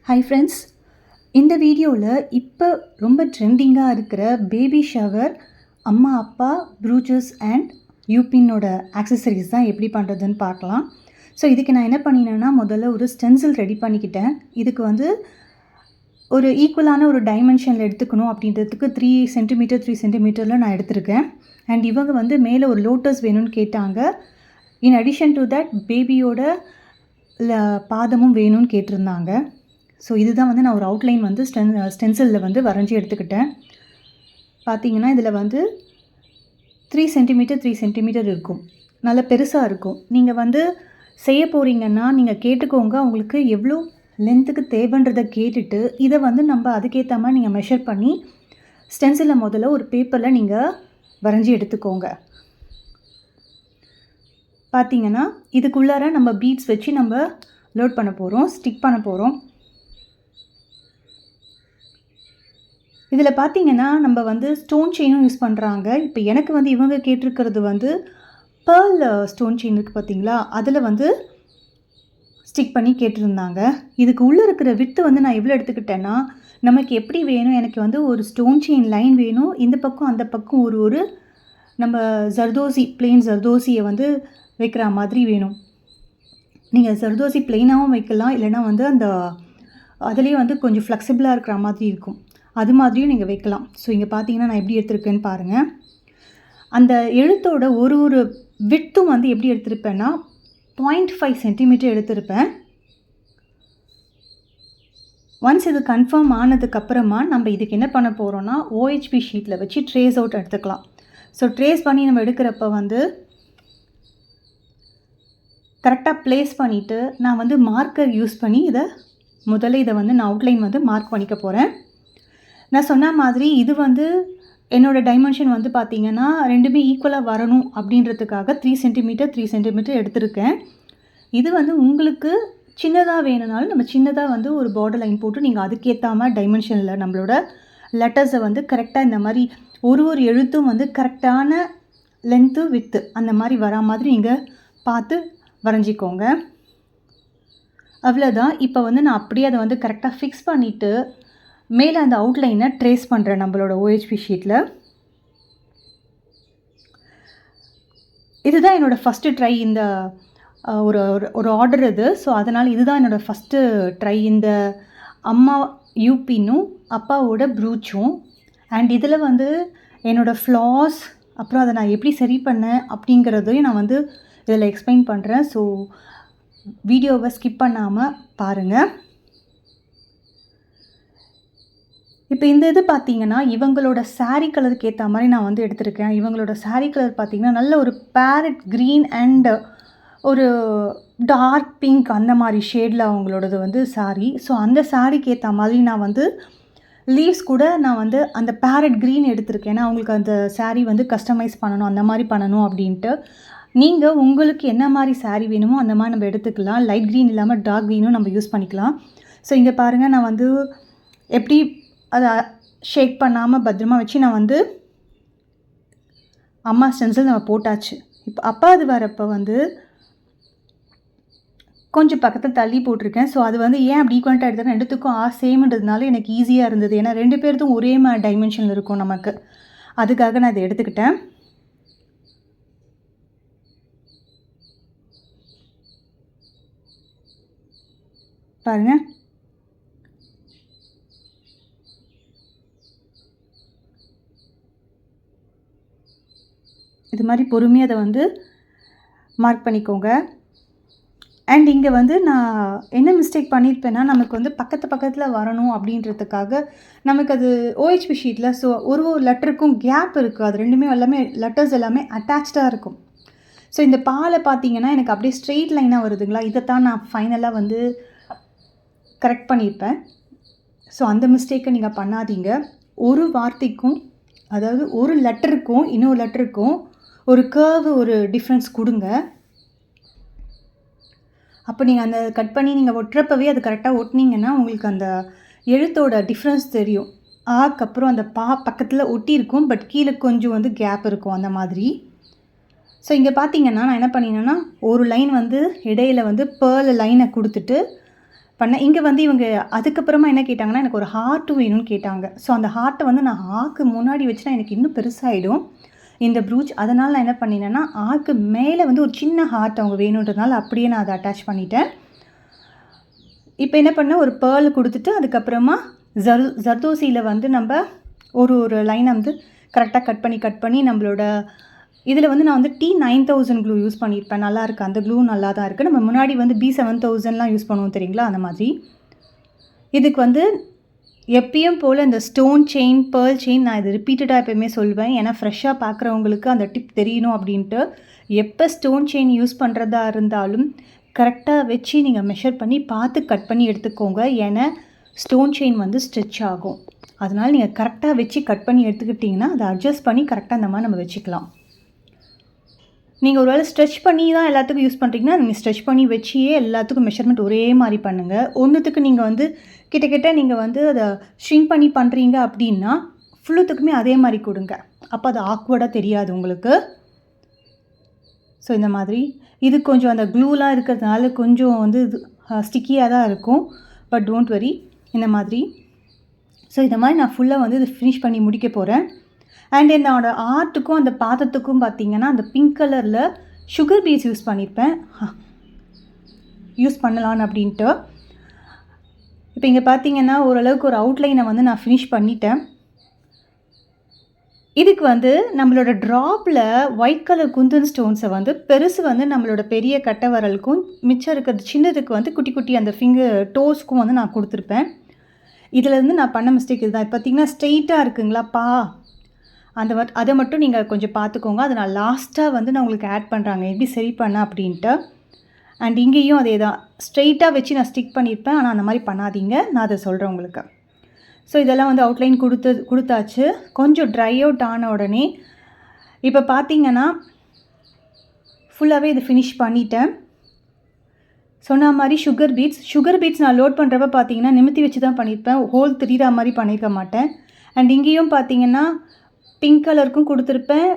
Hi friends, இந்த வீடியோவில் இப்போ ரொம்ப ட்ரெண்டிங்காக இருக்கிற பேபி ஷவர் அம்மா அப்பா ப்ரூச்சஸ் அண்ட் யூபின்னோட ஆக்சசரிஸ் தான் எப்படி பண்ணுறதுன்னு பார்க்கலாம். ஸோ இதுக்கு நான் என்ன பண்ணினேன்னா, முதல்ல ஒரு ஸ்டென்சில் ரெடி பண்ணிக்கிட்டேன். இதுக்கு வந்து ஒரு ஈக்குவலான ஒரு டைமென்ஷனில் எடுத்துக்கணும் அப்படின்றதுக்கு 3 சென்டிமீட்டர் 3 சென்டிமீட்டரில் நான் எடுத்திருக்கேன். அண்ட் இவங்க வந்து மேலே ஒரு லோட்டஸ் வேணும்னு கேட்டாங்க. இன் அடிஷன் டு தட் பேபியோட பாதமும் வேணும்னு கேட்டிருந்தாங்க. ஸோ இதுதான் வந்து நான் ஒரு அவுட்லைன் வந்து ஸ்டென்சிலில் வந்து வரைஞ்சி எடுத்துக்கிட்டேன். பார்த்தீங்கன்னா இதில் வந்து 3 சென்டிமீட்டர் 3 சென்டிமீட்டர் இருக்கும், நல்ல பெருசாக இருக்கும். நீங்கள் வந்து செய்ய போகிறீங்கன்னா நீங்கள் கேட்டுக்கோங்க, உங்களுக்கு எவ்வளோ லென்த்துக்கு தேவைன்றதை கேட்டுட்டு இதை வந்து நம்ம அதுக்கேற்ற மாதிரி நீங்கள் மெஷர் பண்ணி ஸ்டென்சிலில் முதல்ல ஒரு பேப்பரில் நீங்கள் வரைஞ்சி எடுத்துக்கோங்க. பார்த்தீங்கன்னா இதுக்குள்ளார நம்ம பீட்ஸ் வச்சு நம்ம லோட் பண்ண போகிறோம், ஸ்டிக் பண்ண போகிறோம். இதில் பார்த்தீங்கன்னா நம்ம வந்து ஸ்டோன் செயினும் யூஸ் பண்ணுறாங்க. இப்போ எனக்கு வந்து இவங்க கேட்டிருக்கிறது வந்து பேர்ல் ஸ்டோன் செயின் இருக்குது பார்த்தீங்களா, அதில் வந்து ஸ்டிக் பண்ணி கேட்டிருந்தாங்க. இதுக்கு உள்ளே இருக்கிற வித்து வந்து நான் எவ்வளோ எடுத்துக்கிட்டேன்னா, நமக்கு எப்படி வேணும், எனக்கு வந்து ஒரு ஸ்டோன் செயின் லைன் வேணும், இந்த பக்கம் அந்த பக்கம் ஒரு நம்ம ஜர்தோசி பிளெயின் ஜர்தோசியை வந்து வைக்கிற மாதிரி வேணும். நீங்கள் ஜர்தோசி பிளெயினாகவும் வைக்கலாம், இல்லைனா வந்து அந்த அதுலேயே வந்து கொஞ்சம் ஃப்ளெக்சிபிளாக இருக்கிற மாதிரி இருக்கும், அது மாதிரியும் நீங்கள் வைக்கலாம். ஸோ இங்கே பார்த்தீங்கன்னா நான் எப்படி எடுத்திருக்கேன்னு பாருங்கள். அந்த எழுத்தோட ஒரு விட்டும் வந்து எப்படி எடுத்திருப்பேன்னா 0.5 சென்டிமீட்டர் எடுத்திருப்பேன். ஒன்ஸ் இது கன்ஃபார்ம் ஆனதுக்கப்புறமா நம்ம இதுக்கு என்ன பண்ண போகிறோன்னா, OHP ஷீட்டில் வச்சு ட்ரேஸ் அவுட் எடுத்துக்கலாம். ஸோ ட்ரேஸ் பண்ணி நம்ம எடுக்கிறப்ப வந்து கரெக்டாக ப்ளேஸ் பண்ணிவிட்டு நான் வந்து மார்க்கர் யூஸ் பண்ணி இதை வந்து நான் அவுட்லைன் வந்து மார்க் பண்ணிக்க போகிறேன். நான் சொன்ன மாதிரி இது வந்து என்னோடய டைமென்ஷன் வந்து பார்த்திங்கன்னா ரெண்டுமே ஈக்குவலாக வரணும் அப்படின்றதுக்காக 3 சென்டிமீட்டர் 3 சென்டிமீட்டர் எடுத்திருக்கேன். இது வந்து உங்களுக்கு சின்னதாக வேணுனாலும் நம்ம சின்னதாக வந்து ஒரு பார்டர் லைன் போட்டு நீங்கள் அதுக்கேற்ற மாதிரி டைமென்ஷனில் நம்மளோட லெட்டர்ஸை வந்து கரெக்டாக இந்த மாதிரி ஒரு எழுத்தும் வந்து கரெக்டான லென்த்து வித்து அந்த மாதிரி வரா மாதிரி நீங்கள் பார்த்து வரைஞ்சிக்கோங்க. அவ்வளோதான். இப்போ வந்து நான் அப்படியே அதை வந்து கரெக்டாக ஃபிக்ஸ் பண்ணிவிட்டு மேலே அந்த அவுட்லைனை ட்ரேஸ் பண்ணுறேன் நம்மளோட OHP ஷீட்டில். இதுதான் என்னோடய ஃபஸ்ட்டு ட்ரை இந்த ஒரு ஆர்டர் இது. ஸோ அதனால் இதுதான் என்னோடய ஃபஸ்ட்டு ட்ரை இந்த அம்மா யூபின்னும் அப்பாவோட ப்ரூச்சும். அண்ட் இதில் வந்து என்னோடய ஃப்ளாஸ் அப்புறம் அதை நான் எப்படி சரி பண்ணேன் அப்படிங்கிறதையும் நான் வந்து இதில் எக்ஸ்பிளைன் பண்ணுறேன். ஸோ வீடியோவை ஸ்கிப் பண்ணாமல் பாருங்கள். இப்போ இந்த இது பார்த்தீங்கன்னா இவங்களோட சாரீ கலருக்கு ஏற்ற மாதிரி நான் வந்து எடுத்திருக்கேன். இவங்களோட சாரீ கலர் பார்த்திங்கன்னா நல்ல ஒரு பேரட் க்ரீன் அண்ட் ஒரு டார்க் பிங்க் அந்த மாதிரி ஷேடில் அவங்களோடது வந்து சாரீ. ஸோ அந்த சாரீக்கு ஏற்ற மாதிரி நான் வந்து லீவ்ஸ் கூட நான் வந்து அந்த பேரட் க்ரீன் எடுத்திருக்கேன். ஏன்னா அவங்களுக்கு அந்த சாரீ வந்து கஸ்டமைஸ் பண்ணணும், அந்த மாதிரி பண்ணணும் அப்படின்ட்டு. நீங்கள் உங்களுக்கு என்ன மாதிரி சாரீ வேணுமோ அந்த மாதிரி நம்ம எடுத்துக்கலாம். லைட் க்ரீன் இல்லாமல் டார்க் க்ரீனும் நம்ம யூஸ் பண்ணிக்கலாம். ஸோ இங்கே பாருங்கள், நான் வந்து எப்படி அதை ஷேக் பண்ணாமல் பத்திரமா வச்சு நான் வந்து அம்மா ஸ்டென்சில் நம்ம போட்டாச்சு. இப்போ அப்பா அது வரப்போ வந்து கொஞ்சம் பக்கத்தில் தள்ளி போட்டிருக்கேன். ஸோ அது வந்து ஏன் அப்படி ஈக்குவலாக எடுத்தேன்னா ரெண்டுத்துக்கும் சேம்ன்றதுனால எனக்கு ஈஸியாக இருந்தது. ஏன்னா 2 பேருக்கும் ஒரே மாதிரி டைமென்ஷனில் இருக்கும் நமக்கு, அதுக்காக நான் இதை எடுத்துக்கிட்டேன். பாருங்கள், இது மாதிரி பொறுமையாக அதை வந்து மார்க் பண்ணிக்கோங்க. அண்ட் இங்கே வந்து நான் என்ன மிஸ்டேக் பண்ணியிருப்பேன்னா, நமக்கு வந்து பக்கத்தில் வரணும் அப்படின்றதுக்காக நமக்கு அது OHP ஷீட்டில் ஸோ ஒரு லெட்டருக்கும் கேப் இருக்குது. அது ரெண்டுமே எல்லாமே லெட்டர்ஸ் எல்லாமே அட்டாச்சாக இருக்கும். ஸோ இந்த பாலை பார்த்தீங்கன்னா எனக்கு அப்படியே ஸ்ட்ரெயிட் லைனாக வருதுங்களா, இதைத்தான் நான் ஃபைனலாக வந்து கரெக்ட் பண்ணியிருப்பேன். ஸோ அந்த மிஸ்டேக்கை நீங்கள் பண்ணாதீங்க. ஒரு வார்த்தைக்கும், அதாவது ஒரு லெட்டருக்கும் இன்னொரு லெட்டருக்கும் ஒரு கர்வ் ஒரு டிஃப்ரென்ஸ் கொடுங்க. அப்போ நீங்கள் அந்த கட் பண்ணி நீங்கள் ஒட்டுறப்பவே அது கரெக்டாக ஒட்டினீங்கன்னா உங்களுக்கு அந்த எழுத்தோட டிஃப்ரென்ஸ் தெரியும். அப்புறம் அந்த பக்கத்தில் ஒட்டியிருக்கும், பட் கீழே கொஞ்சம் வந்து கேப் இருக்கும் அந்த மாதிரி. ஸோ இங்கே பார்த்தீங்கன்னா நான் என்ன பண்ணினேன்னா ஒரு லைன் வந்து இடையில வந்து பேர்ல் லைனை கொடுத்துட்டு பண்ணேன். இங்கே வந்து இவங்க அதுக்கப்புறமா என்ன கேட்டாங்கன்னா, எனக்கு ஒரு ஹார்ட்டும் வேணும்னு கேட்டாங்க. ஸோ அந்த ஹார்ட்டை வந்து நான் ஆக்கு முன்னாடி வச்சுனா எனக்கு இன்னும் பெருசாகிடும் இந்த ப்ரூச். அதனால் நான் என்ன பண்ணினேன்னா, ஆக்கு மேலே வந்து ஒரு சின்ன ஹார்ட் அவங்க வேணுன்றதுனால அப்படியே நான் அதை அட்டாச் பண்ணிட்டேன். இப்போ என்ன பண்ணேன், ஒரு பேர்ல் கொடுத்துட்டு அதுக்கப்புறமா ஜர்தோசியில் வந்து நம்ம ஒரு லைனை வந்து கரெக்டாக கட் பண்ணி நம்மளோட இதில் வந்து நான் வந்து T9000 க்ளூ யூஸ் பண்ணியிருப்பேன். நல்லா இருக்குது, அந்த க்ளூ நல்லா தான் இருக்குது. நம்ம முன்னாடி வந்து B7000லாம் யூஸ் பண்ணுவோம் தெரியுங்களா, அந்த மாதிரி. இதுக்கு வந்து எப்பயும் போல் இந்த ஸ்டோன் செயின், பேர்ல் செயின் நான் இது ரிப்பீட்டடாக எப்போயுமே சொல்வேன். ஏன்னா ஃப்ரெஷ்ஷாக பார்க்குறவங்களுக்கு அந்த டிப் தெரியணும் அப்படின்ட்டு. எப்போ ஸ்டோன் செயின் யூஸ் பண்ணுறதா இருந்தாலும் கரெக்டாக வச்சு நீங்கள் மெஷர் பண்ணி பார்த்து கட் பண்ணி எடுத்துக்கோங்க. ஏன்னா ஸ்டோன் செயின் வந்து ஸ்ட்ரெச் ஆகும். அதனால் நீங்கள் கரெக்டாக வச்சு கட் பண்ணி எடுத்துக்கிட்டிங்கன்னா அதை அட்ஜஸ்ட் பண்ணி கரெக்டாக இந்த மாதிரி நம்ம வச்சுக்கலாம். நீங்கள் ஒரு வேளை ஸ்ட்ரெச் பண்ணி தான் எல்லாத்துக்கும் யூஸ் பண்ணுறீங்கன்னா, நீங்கள் ஸ்ட்ரெச் பண்ணி வச்சியே எல்லாத்துக்கும் மெஷர்மெண்ட் ஒரே மாதிரி பண்ணுங்கள். ஒன்றுத்துக்கு நீங்கள் வந்து கிட்டத்தட்ட நீங்கள் வந்து அதை ஷ்ரிங்க் பண்ணி பண்ணுறீங்க அப்படின்னா ஃபுல்லுத்துக்குமே அதே மாதிரி கொடுங்க. அப்போ அது ஆக்வர்டாக தெரியாது உங்களுக்கு. ஸோ இந்த மாதிரி இது கொஞ்சம் அந்த க்ளூலாம் இருக்கிறதுனால கொஞ்சம் வந்து இது ஸ்டிக்கியாக தான் இருக்கும். பட் டோன்ட் வரி, இந்த மாதிரி. ஸோ இந்த மாதிரி நான் ஃபுல்லாக வந்து இது ஃபினிஷ் பண்ணி முடிக்க போகிறேன். அண்ட் என்னோடய ஆர்ட்டுக்கும் அந்த பாத்திரத்துக்கும் பார்த்திங்கன்னா அந்த பிங்க் கலரில் சுகர் பீட்ஸ் யூஸ் பண்ணியிருப்பேன், யூஸ் பண்ணலான்னு அப்படின்ட்டு. இப்போ இங்கே பார்த்திங்கன்னா ஓரளவுக்கு ஒரு அவுட்லைனை வந்து நான் ஃபினிஷ் பண்ணிட்டேன். இதுக்கு வந்து நம்மளோட ட்ராப்பில் ஒயிட் கலர் குந்தன் ஸ்டோன்ஸை வந்து பெருசு வந்து நம்மளோட பெரிய கட்டை வரலுக்கும் மிச்சம் இருக்கிறது சின்னதுக்கு வந்து குட்டி குட்டி அந்த ஃபிங்கர் டோஸ்க்கும் வந்து நான் கொடுத்துருப்பேன். இதிலேருந்து நான் பண்ண மிஸ்டேக் இதுதான். பார்த்திங்கன்னா ஸ்ட்ரெயிட்டாக இருக்குங்களாப்பா, அதை மட்டும் நீங்கள் கொஞ்சம் பார்த்துக்கோங்க. அதை நான் லாஸ்ட்டாக வந்து நான் உங்களுக்கு ஆட் பண்ணுறாங்க எப்படி சரி பண்ண அப்படின்ட்டு. அண்ட் இங்கேயும் அதே தான், ஸ்ட்ரெயிட்டாக வச்சு நான் ஸ்டிக் பண்ணியிருப்பேன். ஆனால் அந்த மாதிரி பண்ணாதீங்க, நான் அதை சொல்கிறேன் உங்களுக்கு. ஸோ இதெல்லாம் வந்து அவுட்லைன் கொடுத்தாச்சு. கொஞ்சம் ட்ரை அவுட் ஆன உடனே இப்போ பார்த்தீங்கன்னா ஃபுல்லாகவே இது ஃபினிஷ் பண்ணிட்டேன். சொன்ன மாதிரி சுகர் பீட்ஸ் நான் லோட் பண்ணுறப்ப பார்த்தீங்கன்னா நிமித்தி வச்சு தான் பண்ணியிருப்பேன், ஹோல் தெரிகிற மாதிரி பண்ணியிருக்க மாட்டேன். அண்ட் இங்கேயும் பார்த்தீங்கன்னா பிங்க் கலருக்கும் கொடுத்துருப்பேன்,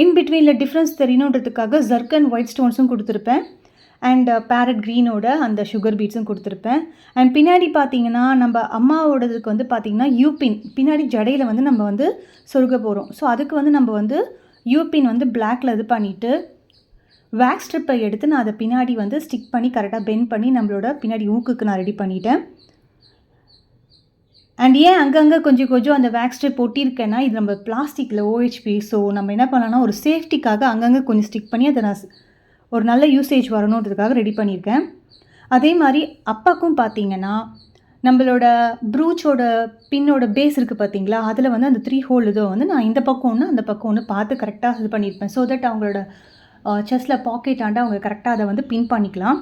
இன்பிட்வீனில் டிஃப்ரென்ஸ் தெரியணுன்றதுக்காக ஜர்கன் ஒயிட் ஸ்டோன்ஸும் கொடுத்துருப்பேன். அண்ட் பேரட் க்ரீனோட அந்த சுகர் பீட்ஸும் கொடுத்துருப்பேன். அண்ட் பின்னாடி பார்த்தீங்கன்னா நம்ம அம்மாவோடதுக்கு வந்து பார்த்திங்கன்னா யூபின் பின்னாடி ஜடையில் வந்து நம்ம வந்து சொருக போகிறோம். ஸோ அதுக்கு வந்து நம்ம வந்து யூபின் வந்து பிளாக்கில் இது பண்ணிவிட்டு வேக்ஸ் ஸ்ட்ரிப்பை எடுத்து நான் அதை பின்னாடி வந்து ஸ்டிக் பண்ணி கரெக்டாக பெண்ட் பண்ணி நம்மளோட பின்னாடி ஊக்குக்கு நான் ரெடி பண்ணிட்டேன். அண்ட் ஏன் அங்கங்கே கொஞ்சம் அந்த வேக்ஸ் ஸ்ட்ரிப் ஒட்டியிருக்கேன்னா, இது நம்ம பிளாஸ்டிக்கில் OHP. ஸோ நம்ம என்ன பண்ணலாம்னா ஒரு சேஃப்டிக்காக அங்கங்கே கொஞ்சம் ஸ்டிக் பண்ணி அதை நான் ஒரு நல்ல யூசேஜ் வரணுன்றதுக்காக ரெடி பண்ணியிருக்கேன். அதே மாதிரி அப்பாக்கும் பார்த்தீங்கன்னா நம்மளோட ப்ரூச்சோட பின்னோட பேஸ் இருக்குது பார்த்தீங்களா, அதில் வந்து அந்த 3 ஹோல் இதோ வந்து நான் இந்த பக்கம் ஒன்று அந்த பக்கம் ஒன்று பார்த்து கரெக்டாக இது பண்ணியிருப்பேன். ஸோ தட் அவங்களோட செஸ்ட்டில் பாக்கெட் ஆண்டா அவங்க கரெக்டாக அதை வந்து பின் பண்ணிக்கலாம்.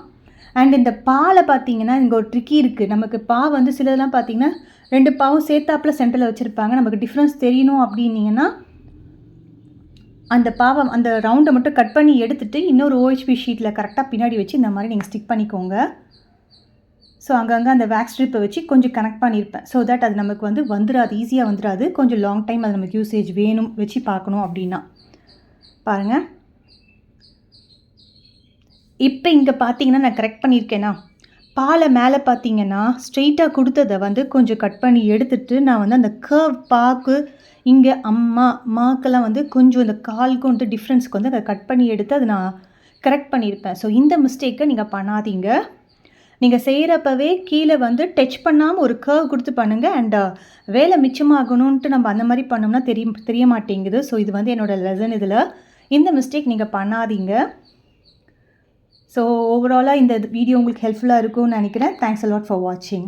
அண்ட் இந்த பாலை பார்த்தீங்கன்னா இங்கே ஒரு ட்ரிக்கி இருக்குது. நமக்கு பா வந்து சிலதெல்லாம் பார்த்தீங்கன்னா 2 பாவும் சேர்த்தாப்பில் சென்டரில் வச்சுருப்பாங்க. நமக்கு டிஃப்ரென்ஸ் தெரியணும் அப்படின்னீங்கன்னா அந்த பாவை அந்த ரவுண்டை மட்டும் கட் பண்ணி எடுத்துகிட்டு இன்னொரு OHP ஷீட்டில் கரெக்டாக பின்னாடி வச்சு இந்த மாதிரி நீங்கள் ஸ்டிக் பண்ணிக்கோங்க. ஸோ அங்கங்கே அந்த வேக்ஸ் ஸ்ட்ரிப்பை வச்சு கொஞ்சம் கனெக்ட் பண்ணியிருப்பேன். ஸோ தட் அது நமக்கு வந்து வந்துடாது, ஈஸியாக வந்துடாது. கொஞ்சம் லாங் டைம் அது நமக்கு யூசேஜ் வேணும் வச்சு பார்க்கணும் அப்படின்னா. பாருங்கள், இப்போ இங்கே பார்த்தீங்கன்னா நான் கரெக்ட் பண்ணியிருக்கேன்னா, பாலை மேலே பார்த்தீங்கன்னா ஸ்ட்ரெயிட்டாக கொடுத்ததை வந்து கொஞ்சம் கட் பண்ணி எடுத்துகிட்டு நான் வந்து அந்த கர்வ் பாக்கு இங்கே மாக்கெல்லாம் வந்து கொஞ்சம் இந்த காலுக்கு வந்து டிஃப்ரென்ஸ்க்கு வந்து அதை கட் பண்ணி எடுத்து அதை நான் கரெக்ட் பண்ணியிருப்பேன். ஸோ இந்த மிஸ்டேக்கை நீங்கள் பண்ணாதீங்க. நீங்கள் செய்கிறப்பவே கீழே வந்து டச் பண்ணாமல் ஒரு கர்வ் கொடுத்து பண்ணுங்கள். அண்ட் வேலை மிச்சமாகணுன்ட்டு நம்ம அந்த மாதிரி பண்ணோம்னா தெரிய மாட்டேங்குது. ஸோ இது வந்து என்னோடய லெசன். இதில் இந்த மிஸ்டேக் நீங்கள் பண்ணாதீங்க. ஸோ ஓவராலாக இந்த வீடியோ உங்களுக்கு ஹெல்ப்ஃபுல்லாக இருக்கும்னு நினைக்கிறேன். தேங்க்ஸ் அ லாட் ஃபார் வாட்சிங்.